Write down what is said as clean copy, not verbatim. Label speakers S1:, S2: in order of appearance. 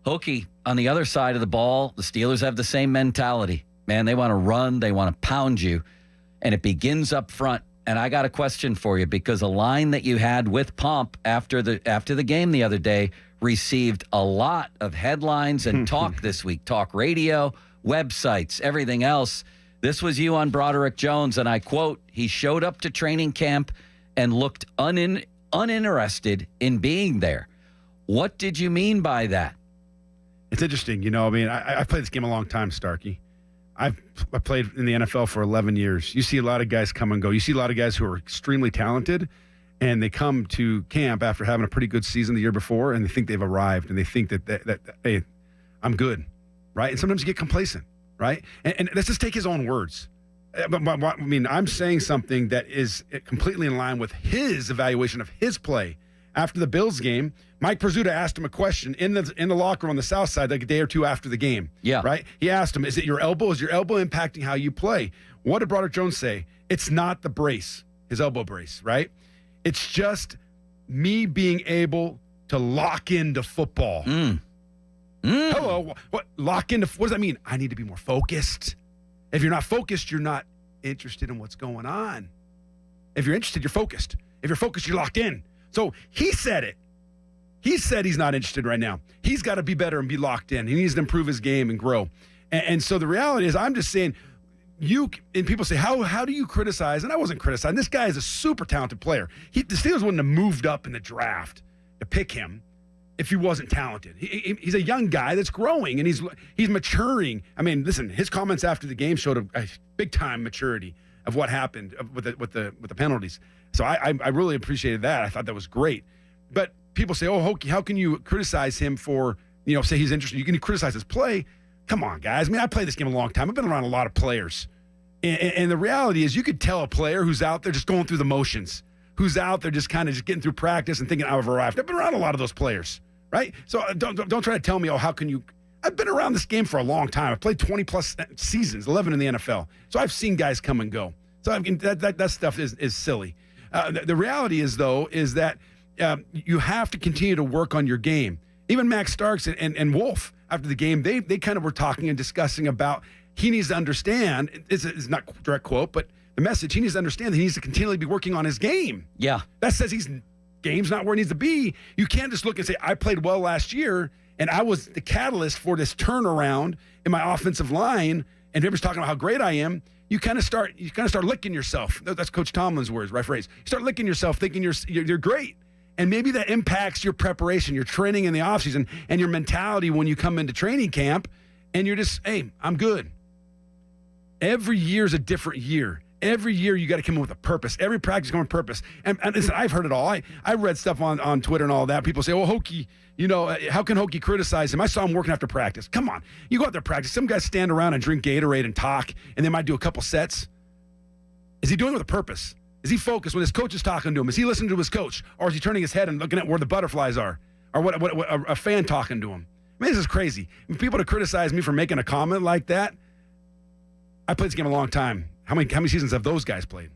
S1: Hoke, on the other side of the ball, the Steelers have the same mentality. Man, they want to run, they want to pound you, and it begins up front. And I got a question for you, because a line that you had with Pomp after the game the other day received a lot of headlines and talk this week, talk radio, websites, everything else. This was you on Broderick Jones, and I quote, "He showed up to training camp and looked uninterested in being there." What did you mean by that?
S2: It's interesting. I played this game a long time, Starkey. I played in the NFL for 11 years. You see a lot of guys come and go. You see a lot of guys who are extremely talented, and they come to camp after having a pretty good season the year before, and they think they've arrived, and they think that hey, I'm good, right? And sometimes you get complacent, right? And let's just take his own words. I'm saying something that is completely in line with his evaluation of his play. After the Bills game, Mike Purzuta asked him a question in the locker room on the south side, like a day or two after the game.
S1: Yeah.
S2: Right? He asked him, is it your elbow? Is your elbow impacting how you play? What did Broderick Jones say? It's not the brace, his elbow brace, right? It's just me being able to lock into football. Hello, what lock into? What does that mean? I need to be more focused. If you're not focused, you're not interested in what's going on. If you're interested, you're focused. If you're focused, you're locked in. So he said it. He said he's not interested right now. He's got to be better and be locked in. He needs to improve his game and grow. And so the reality is, I'm just saying, and people say, how do you criticize? And I wasn't criticizing. This guy is a super talented player. The Steelers wouldn't have moved up in the draft to pick him if he wasn't talented. He's a young guy that's growing, and he's maturing. I mean, listen, his comments after the game showed a big-time maturity of what happened with the penalties. So I really appreciated that. I thought that was great. But people say, Hoke, how can you criticize him for, say he's interested? You can criticize his play. Come on, guys. I mean, I played this game a long time. I've been around a lot of players. And the reality is, you could tell a player who's out there just going through the motions, who's out there just kind of just getting through practice and thinking, I've arrived. I've been around a lot of those players, right? So don't try to tell me, how can you? I've been around this game for a long time. I've played 20-plus seasons, 11 in the NFL. So I've seen guys come and go. So that stuff is silly. The reality is, though, is that you have to continue to work on your game. Even Max Starks and Wolf, after the game, they kind of were talking and discussing about he needs to understand, it's not a direct quote, but the message, he needs to understand that he needs to continually be working on his game.
S1: Yeah.
S2: That says game's not where it needs to be. You can't just look and say, I played well last year, and I was the catalyst for this turnaround in my offensive line, and everybody's talking about how great I am. You kind of start licking yourself. That's Coach Tomlin's words, right phrase. You start licking yourself, thinking you're great. And maybe that impacts your preparation, your training in the offseason, and your mentality when you come into training camp, and you're just, hey, I'm good. Every year is a different year. Every year you got to come in with a purpose. Every practice is going with purpose. And listen, I've heard it all. I read stuff on Twitter and all that. People say, Hoke, how can Hoke criticize him? I saw him working after practice. Come on. You go out there practice. Some guys stand around and drink Gatorade and talk, and they might do a couple sets. Is he doing it with a purpose? Is he focused when his coach is talking to him? Is he listening to his coach? Or is he turning his head and looking at where the butterflies are? Or what a fan talking to him? I mean, this is crazy. And people to criticize me for making a comment like that, I played this game a long time. How many seasons have those guys played?